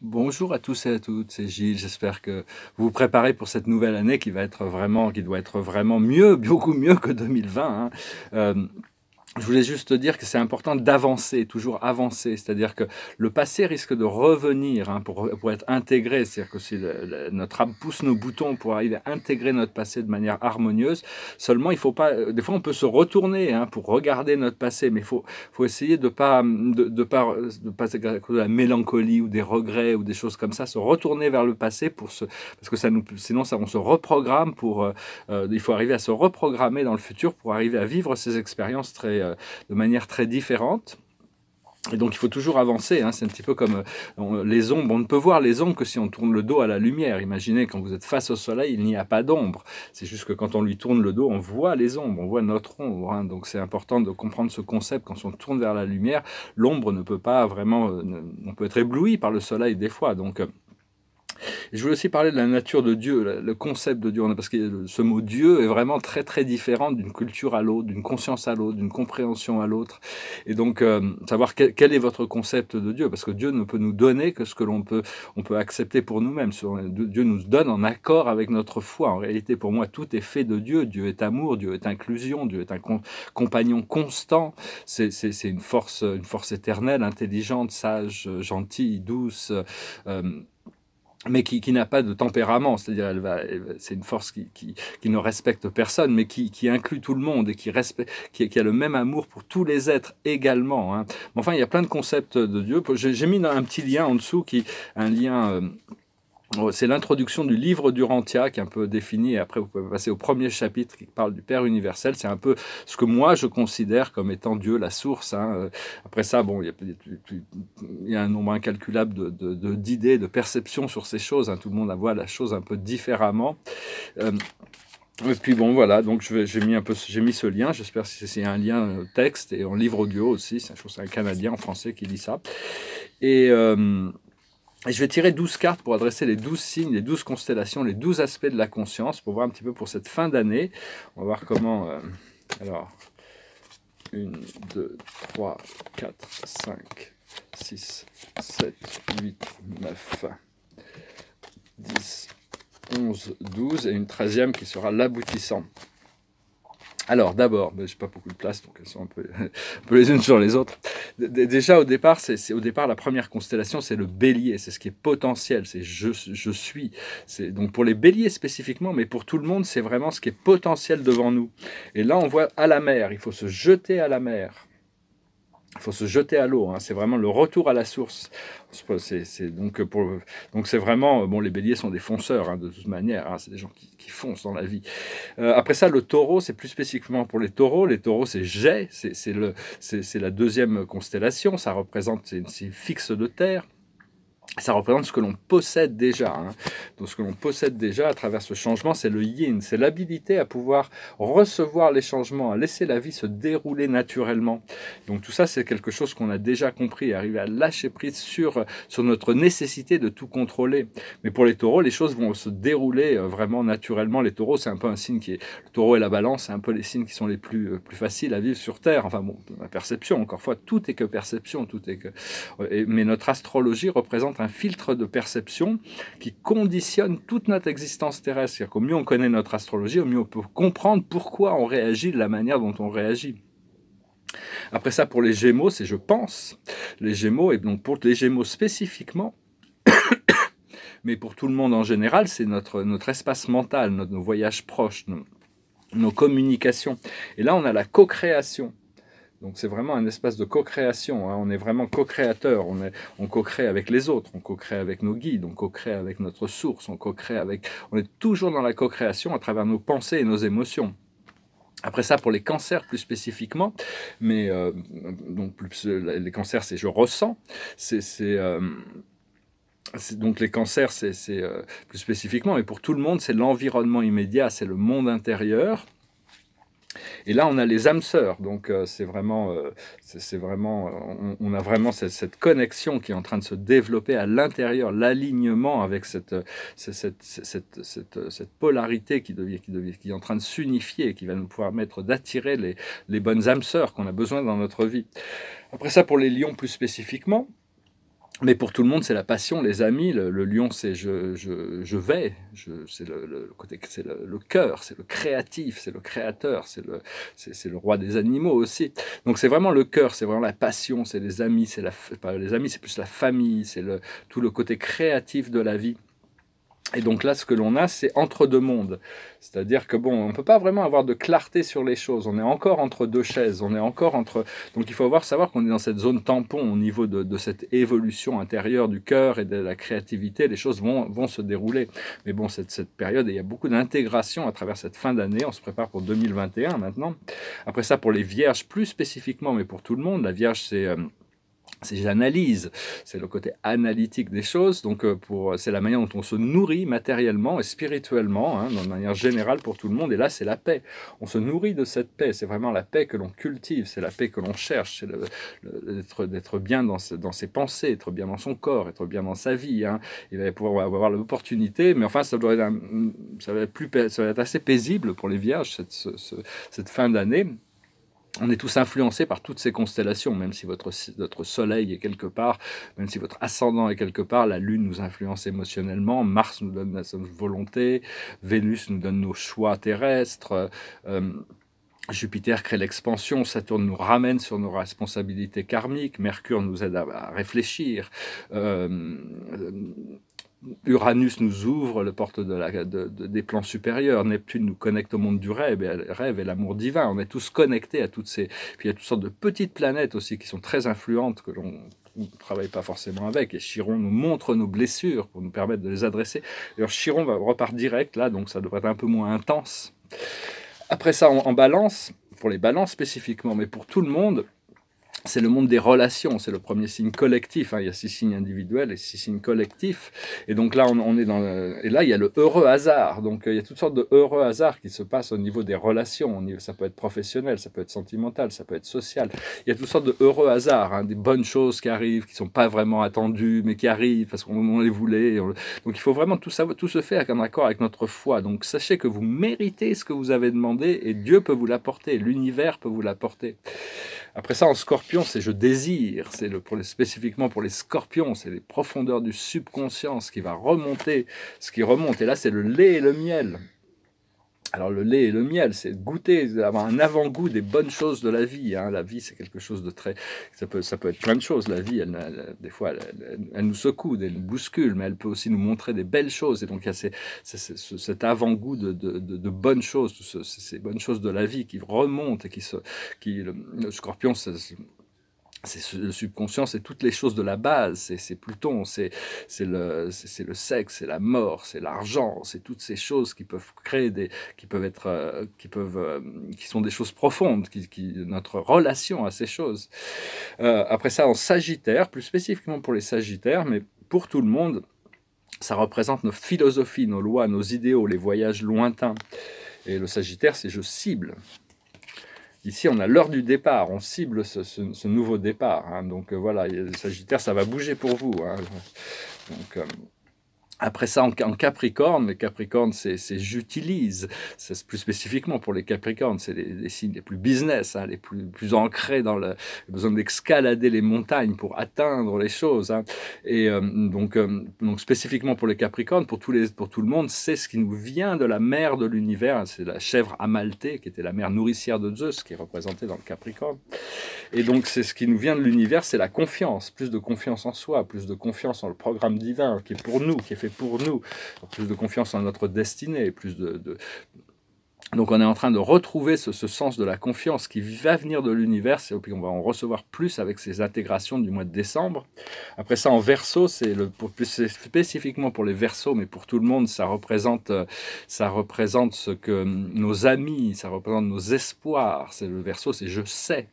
Bonjour à tous et à toutes, c'est Gilles. J'espère que vous vous préparez pour cette nouvelle année qui doit être vraiment mieux, beaucoup mieux que 2020, hein. Je voulais juste te dire que c'est important d'avancer, toujours avancer. C'est-à-dire que le passé risque de revenir, hein, pour être intégré. C'est-à-dire que si notre âme pousse nos boutons pour arriver à intégrer notre passé de manière harmonieuse, seulement il faut pas. Des fois, on peut se retourner, hein, pour regarder notre passé, mais faut essayer de pas à cause de la mélancolie ou des regrets ou des choses comme ça, se retourner vers le passé parce que sinon ça, on se reprogramme il faut arriver à se reprogrammer dans le futur pour arriver à vivre ces expériences de manière très différente. Et donc il faut toujours avancer, hein. C'est un petit peu comme les ombres. On ne peut voir les ombres que si on tourne le dos à la lumière. Imaginez quand vous êtes face au soleil, il n'y a pas d'ombre. C'est juste que quand on lui tourne le dos, on voit les ombres, on voit notre ombre, hein. Donc c'est important de comprendre ce concept. Quand on tourne vers la lumière, l'ombre ne peut pas vraiment... on peut être ébloui par le soleil des fois. Donc je voulais aussi parler de la nature de Dieu, le concept de Dieu, parce que ce mot Dieu est vraiment très très différent d'une culture à l'autre, d'une conscience à l'autre, d'une compréhension à l'autre. Et donc, savoir quel est votre concept de Dieu, parce que Dieu ne peut nous donner que ce que on peut accepter pour nous-mêmes. Dieu nous donne en accord avec notre foi. En réalité, pour moi, tout est fait de Dieu. Dieu est amour, Dieu est inclusion, Dieu est un compagnon constant. C'est une force éternelle, intelligente, sage, gentille, douce. Mais qui n'a pas de tempérament, c'est-à-dire c'est une force qui ne respecte personne, mais qui inclut tout le monde et qui a le même amour pour tous les êtres également, hein. Mais enfin, il y a plein de concepts de Dieu. J'ai mis un petit lien en dessous, un lien... c'est l'introduction du livre d'Urantia qui est un peu défini, et après vous pouvez passer au premier chapitre qui parle du Père universel. C'est un peu ce que moi je considère comme étant Dieu, la source, hein. Après ça, bon, il y a un nombre incalculable d'idées, de perceptions sur ces choses, hein. Tout le monde voit la chose un peu différemment. Et puis bon, voilà, donc j'ai mis ce lien. J'espère que c'est un lien texte et en livre audio aussi. Je trouve que c'est un Canadien en français qui lit ça. Et je vais tirer 12 cartes pour adresser les 12 signes, les 12 constellations, les 12 aspects de la conscience, pour voir un petit peu pour cette fin d'année. On va voir comment... alors, 1, 2, 3, 4, 5, 6, 7, 8, 9, 10, 11, 12, et une 13e qui sera l'aboutissant. Alors d'abord, je n'ai pas beaucoup de place, donc elles sont un peu les unes sur les autres. Déjà au départ, la première constellation, c'est le bélier, c'est ce qui est potentiel, c'est je suis. Donc pour les béliers spécifiquement, mais pour tout le monde, c'est vraiment ce qui est potentiel devant nous. Et là, on voit à la mer, il faut se jeter à la mer. Il faut se jeter à l'eau, hein. C'est vraiment le retour à la source. Donc c'est vraiment... Bon, les béliers sont des fonceurs, hein, de toute manière, hein. C'est des gens qui foncent dans la vie. Après ça, le taureau, c'est plus spécifiquement pour les taureaux. Les taureaux, c'est jet, c'est la deuxième constellation. Ça représente, c'est fixe de terre. Ça représente ce que l'on possède déjà, hein. Donc ce que l'on possède déjà à travers ce changement, c'est le yin, c'est l'habilité à pouvoir recevoir les changements, à laisser la vie se dérouler naturellement. Donc tout ça, c'est quelque chose qu'on a déjà compris, arriver à lâcher prise sur notre nécessité de tout contrôler. Mais pour les taureaux, les choses vont se dérouler vraiment naturellement. Les taureaux, c'est un peu un signe qui est... Le taureau et la balance, c'est un peu les signes qui sont les plus faciles à vivre sur Terre. Enfin bon, la perception, encore une fois, tout est que perception, mais notre astrologie représente un filtre de perception qui conditionne toute notre existence terrestre. C'est-à-dire qu'au mieux on connaît notre astrologie, au mieux on peut comprendre pourquoi on réagit de la manière dont on réagit. Après ça, pour les Gémeaux, c'est je pense. Les Gémeaux, et donc pour les Gémeaux spécifiquement, mais pour tout le monde en général, c'est notre espace mental, nos voyages proches, nos communications. Et là, on a la co-création. Donc c'est vraiment un espace de co-création, hein. On est vraiment co-créateur, on co-crée avec les autres, on co-crée avec nos guides, on co-crée avec notre source, on est toujours dans la co-création à travers nos pensées et nos émotions. Après ça, pour les cancers plus spécifiquement, mais donc les cancers, c'est je ressens, donc les cancers, c'est plus spécifiquement, mais pour tout le monde, c'est l'environnement immédiat, c'est le monde intérieur. Et là, on a les âmes sœurs, donc on a vraiment cette connexion qui est en train de se développer à l'intérieur, l'alignement avec cette polarité qui est en train de s'unifier et qui va nous permettre d'attirer les bonnes âmes sœurs qu'on a besoin dans notre vie. Après ça, pour les lions plus spécifiquement, Mais pour tout le monde, c'est la passion, les amis. Le lion, c'est je vais. C'est le côté, c'est le cœur, c'est le créatif, c'est le créateur, c'est le roi des animaux aussi. Donc c'est vraiment le cœur, c'est vraiment la passion, c'est les amis, pas les amis, c'est plus la famille, tout le côté créatif de la vie. Et donc là, ce que l'on a, c'est entre deux mondes. C'est-à-dire que bon, on ne peut pas vraiment avoir de clarté sur les choses. On est encore entre deux chaises. On est encore entre. Donc il faut savoir qu'on est dans cette zone tampon au niveau de cette évolution intérieure du cœur et de la créativité. Les choses vont se dérouler. Mais bon, cette période, il y a beaucoup d'intégration à travers cette fin d'année. On se prépare pour 2021 maintenant. Après ça, pour les vierges plus spécifiquement, mais pour tout le monde, la vierge, c'est l'analyse, c'est le côté analytique des choses, donc c'est la manière dont on se nourrit matériellement et spirituellement, hein, de manière générale pour tout le monde, et là c'est la paix. On se nourrit de cette paix, c'est vraiment la paix que l'on cultive, c'est la paix que l'on cherche, c'est d'être bien dans ses pensées, être bien dans son corps, être bien dans sa vie. Hein. Il va pouvoir avoir l'opportunité, mais enfin ça va être assez paisible pour les vierges cette fin d'année. On est tous influencés par toutes ces constellations, même si votre soleil est quelque part, même si votre ascendant est quelque part, la lune nous influence émotionnellement, Mars nous donne notre volonté, Vénus nous donne nos choix terrestres, Jupiter crée l'expansion, Saturne nous ramène sur nos responsabilités karmiques, Mercure nous aide à réfléchir, Uranus nous ouvre le porte des plans supérieurs. Neptune nous connecte au monde du rêve et l'amour divin. On est tous connectés à toutes ces... Puis il y a toutes sortes de petites planètes aussi qui sont très influentes, que l'on ne travaille pas forcément avec. Et Chiron nous montre nos blessures pour nous permettre de les adresser. D'ailleurs, Chiron repart direct là, donc ça devrait être un peu moins intense. Après ça, en balance, pour les balances spécifiquement, mais pour tout le monde, c'est le monde des relations, c'est le premier signe collectif. Hein. Il y a 6 signes individuels et 6 signes collectifs. Et donc là, on est et là, il y a le heureux hasard. Donc il y a toutes sortes de heureux hasards qui se passent au niveau des relations. Ça peut être professionnel, ça peut être sentimental, ça peut être social. Il y a toutes sortes de heureux hasards, hein, des bonnes choses qui arrivent, qui ne sont pas vraiment attendues, mais qui arrivent parce qu'on les voulait. Donc il faut vraiment tout se fait en accord avec notre foi. Donc sachez que vous méritez ce que vous avez demandé et Dieu peut vous l'apporter, l'univers peut vous l'apporter. Après ça, en scorpion, c'est je désire, c'est spécifiquement pour les scorpions, c'est les profondeurs du subconscient, ce qui va remonter, ce qui remonte. Et là, c'est le lait et le miel. Alors le lait et le miel, c'est goûter, avoir un avant-goût des bonnes choses de la vie. Hein. La vie, c'est quelque chose de très... Ça peut être plein de choses. La vie, des fois, elle nous secoue, elle nous bouscule, mais elle peut aussi nous montrer des belles choses. Et donc, il y a cet avant-goût de bonnes choses, ces bonnes choses de la vie qui remontent et le scorpion, le subconscient, c'est toutes les choses de la base, c'est Pluton, c'est le sexe, c'est la mort, c'est l'argent, c'est toutes ces choses qui peuvent créer qui sont des choses profondes, notre relation à ces choses. Après ça, en Sagittaire, plus spécifiquement pour les Sagittaires, mais pour tout le monde, ça représente nos philosophies, nos lois, nos idéaux, les voyages lointains. Et le Sagittaire, c'est je cible. Ici, on a l'heure du départ, on cible ce nouveau départ. Hein. Donc voilà, le Sagittaire, ça va bouger pour vous. Hein. Donc, après ça, en Capricorne, les Capricornes, c'est j'utilise. C'est plus spécifiquement pour les Capricornes, c'est les signes les plus business, hein, les plus ancrés dans le besoin d'escalader les montagnes pour atteindre les choses. Hein. Et donc spécifiquement pour les Capricornes, pour tout le monde, c'est ce qui nous vient de la mère de l'univers. C'est la chèvre Amalthée, qui était la mère nourricière de Zeus, qui est représentée dans le Capricorne. Et donc c'est ce qui nous vient de l'univers, c'est la confiance, plus de confiance en soi, plus de confiance en le programme divin qui est pour nous, qui est fait pour nous, plus de confiance en notre destinée, Donc on est en train de retrouver ce sens de la confiance qui va venir de l'univers, et puis on va en recevoir plus avec ces intégrations du mois de décembre. Après ça, en Verseau, plus spécifiquement pour les Verseaux, mais pour tout le monde, ça représente ce que nos amis, ça représente nos espoirs. Le Verseau, c'est je sais.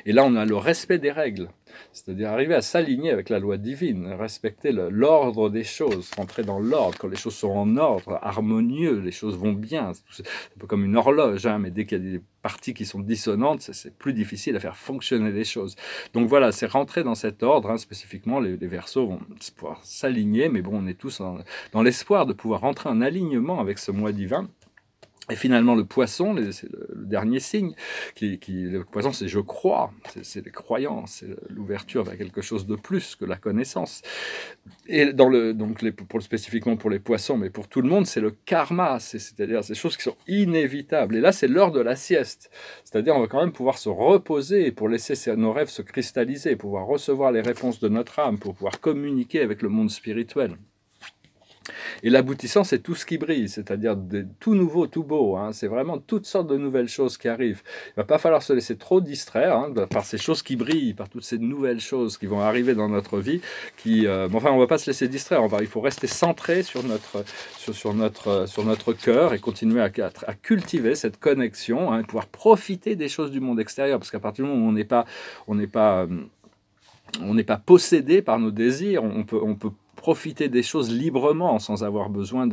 Et là, on a le respect des règles. C'est-à-dire arriver à s'aligner avec la loi divine, respecter l'ordre des choses, rentrer dans l'ordre. Quand les choses sont en ordre, harmonieux, les choses vont bien. C'est un peu comme une horloge, hein, mais dès qu'il y a des parties qui sont dissonantes, c'est plus difficile à faire fonctionner les choses. Donc voilà, c'est rentrer dans cet ordre, hein, spécifiquement, les Verseaux vont pouvoir s'aligner, mais bon, on est tous dans l'espoir de pouvoir rentrer en alignement avec ce mois divin. Et finalement, le poisson, c'est le dernier signe. Le poisson, c'est je crois, c'est les croyances, c'est l'ouverture vers quelque chose de plus que la connaissance. Et spécifiquement pour les poissons, mais pour tout le monde, c'est le karma, c'est-à-dire ces choses qui sont inévitables. Et là, c'est l'heure de la sieste. C'est-à-dire, on va quand même pouvoir se reposer pour laisser nos rêves se cristalliser, pouvoir recevoir les réponses de notre âme, pour pouvoir communiquer avec le monde spirituel. Et l'aboutissant, c'est tout ce qui brille, c'est-à-dire tout nouveau, tout beau. Hein. C'est vraiment toutes sortes de nouvelles choses qui arrivent. Il ne va pas falloir se laisser trop distraire par ces choses qui brillent, par toutes ces nouvelles choses qui vont arriver dans notre vie. Enfin, on ne va pas se laisser distraire. Il faut rester centré sur notre cœur et continuer à cultiver cette connexion, hein, pouvoir profiter des choses du monde extérieur. Parce qu'à partir du moment où on n'est pas possédé par nos désirs, on peut profiter des choses librement, sans avoir besoin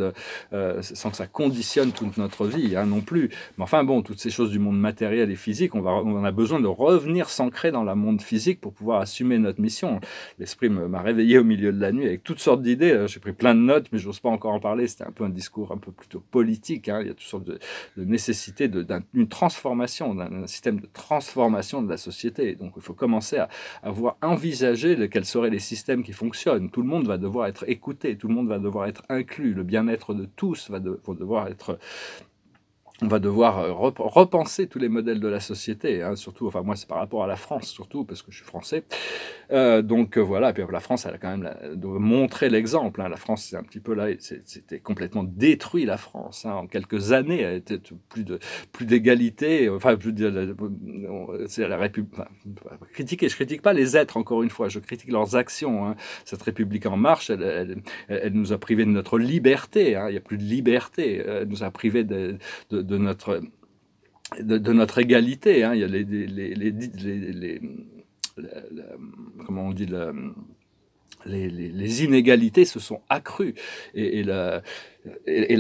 sans que ça conditionne toute notre vie, hein, non plus. Mais enfin bon, toutes ces choses du monde matériel et physique, on a besoin de revenir s'ancrer dans le monde physique pour pouvoir assumer notre mission. L'esprit m'a réveillé au milieu de la nuit avec toutes sortes d'idées. J'ai pris plein de notes, mais je n'ose pas encore en parler. C'était un peu un discours un peu plutôt politique. Hein. Il y a toutes sortes de nécessités d'une transformation, d'un système de transformation de la société. Donc il faut commencer à envisager quels seraient les systèmes qui fonctionnent. Tout le monde va devoir être écouté, tout le monde va devoir être inclus, le bien-être de tous va devoir être... On va devoir repenser tous les modèles de la société, hein, surtout, enfin moi c'est par rapport à la France surtout, parce que je suis français. Voilà, et puis la France, elle a quand même doit montrer l'exemple. Hein. La France, c'est un petit peu là, c'était complètement détruit la France. Hein. En quelques années, elle était plus d'égalité, enfin, c'est la République. Enfin, je critique pas les êtres, encore une fois, je critique leurs actions. Hein. Cette République en marche, elle nous a privés de notre liberté. Hein. Il n'y a plus de liberté. Elle nous a privés de notre égalité. Hein. Il y a comment on dit, les inégalités se sont accrues et la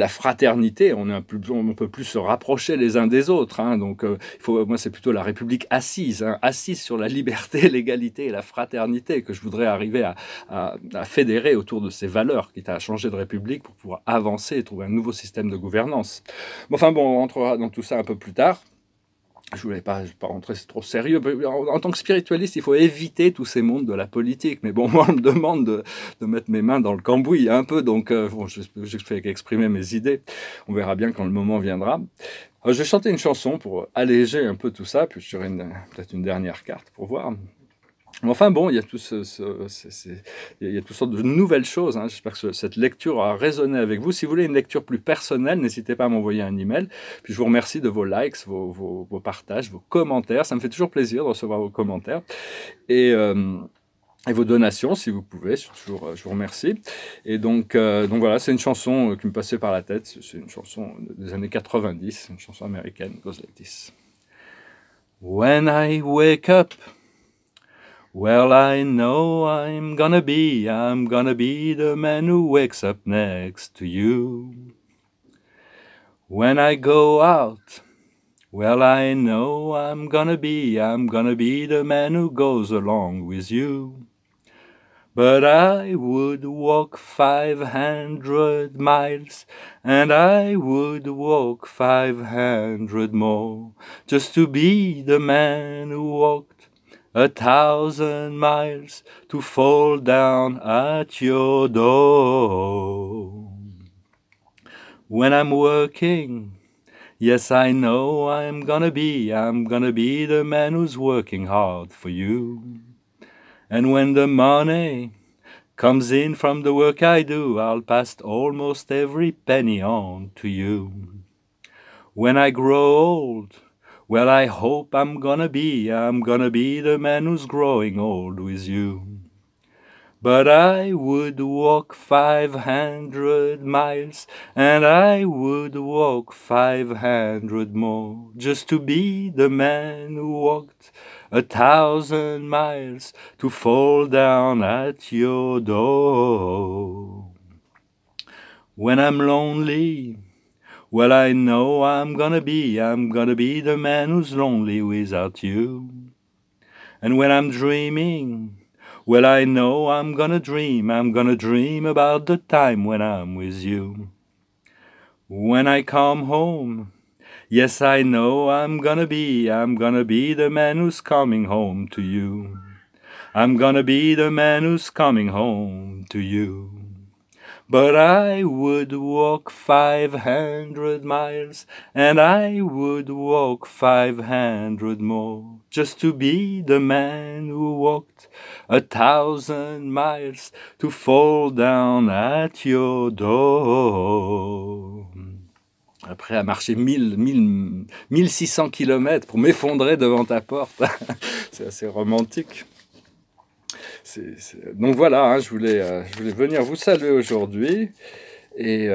fraternité, on ne peut plus se rapprocher les uns des autres. Hein. Donc, moi, c'est plutôt la République assise, hein, assise sur la liberté, l'égalité et la fraternité que je voudrais arriver à fédérer autour de ces valeurs, quitte à changer de République pour pouvoir avancer et trouver un nouveau système de gouvernance. Enfin bon, on rentrera dans tout ça un peu plus tard. Je ne vais pas rentrer, c'est trop sérieux. En tant que spiritualiste, il faut éviter tous ces mondes de la politique. Mais bon, moi, on me demande de mettre mes mains dans le cambouis un peu, donc je fais qu'exprimer mes idées. On verra bien quand le moment viendra. Je vais chanter une chanson pour alléger un peu tout ça, puis je ferai peut-être une dernière carte pour voir. Enfin bon, il y a toutes sortes de nouvelles choses. Hein. J'espère que cette lecture a résonné avec vous. Si vous voulez une lecture plus personnelle, n'hésitez pas à m'envoyer un email. Puis je vous remercie de vos likes, vos partages, vos commentaires. Ça me fait toujours plaisir de recevoir vos commentaires. Et vos donations, si vous pouvez. Je vous remercie. Et donc voilà, c'est une chanson qui me passait par la tête. C'est une chanson des années 90, une chanson américaine. It goes like this. When I wake up, well, I know I'm gonna be the man who wakes up next to you. When I go out, well, I know I'm gonna be the man who goes along with you. But I would walk 500 miles, and I would walk 500 more, just to be the man who walked 1,000 miles to fall down at your door. When I'm working, yes, I know I'm gonna be the man who's working hard for you. And when the money comes in from the work I do, I'll pass almost every penny on to you. When I grow old, well, I hope I'm gonna be the man who's growing old with you. But I would walk 500 miles, and I would walk 500 more, just to be the man who walked 1,000 miles to fall down at your door. When I'm lonely, well, I know I'm gonna be the man who's lonely without you. And when I'm dreaming, well, I know I'm gonna dream about the time when I'm with you. When I come home, Yes, I know I'm gonna be the man who's coming home to you. I'm gonna be the man who's coming home to you. But I would walk 500 miles, and I would walk 500 more, just to be the man who walked 1,000 miles to fall down at your door. Après à marcher 1600 km pour m'effondrer devant ta porte. C'est assez romantique. Donc voilà, hein, je voulais venir vous saluer aujourd'hui. Et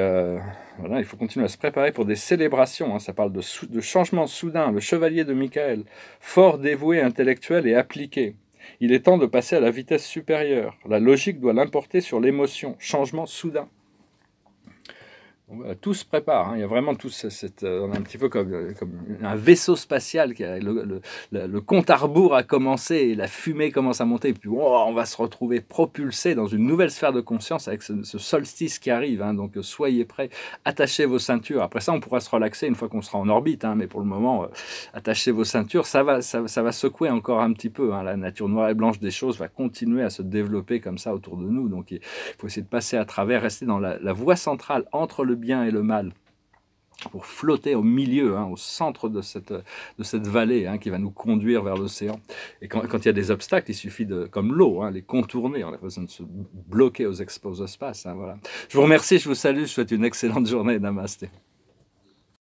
voilà, il faut continuer à se préparer pour des célébrations. Hein. Ça parle de changement soudain. Le chevalier de Michael, fort dévoué, intellectuel et appliqué. Il est temps de passer à la vitesse supérieure. La logique doit l'emporter sur l'émotion. Changement soudain. Tout se prépare, hein. Il y a vraiment tout on est un petit peu comme un vaisseau spatial, le compte à rebours a commencé et la fumée commence à monter, et puis on va se retrouver propulsé dans une nouvelle sphère de conscience avec ce solstice qui arrive, hein. Donc soyez prêts, attachez vos ceintures. Après ça on pourra se relaxer une fois qu'on sera en orbite, hein, mais pour le moment attachez vos ceintures, ça va secouer encore un petit peu, hein. La nature noire et blanche des choses va continuer à se développer comme ça autour de nous, donc il faut essayer de passer à travers, rester dans la voie centrale entre le bien et le mal, pour flotter au milieu, hein, au centre de cette vallée, hein, qui va nous conduire vers l'océan. Et quand il y a des obstacles, il suffit comme l'eau, hein, les contourner. On a besoin de se bloquer aux espaces. Hein, voilà. Je vous remercie, je vous salue, je vous souhaite une excellente journée. Namasté.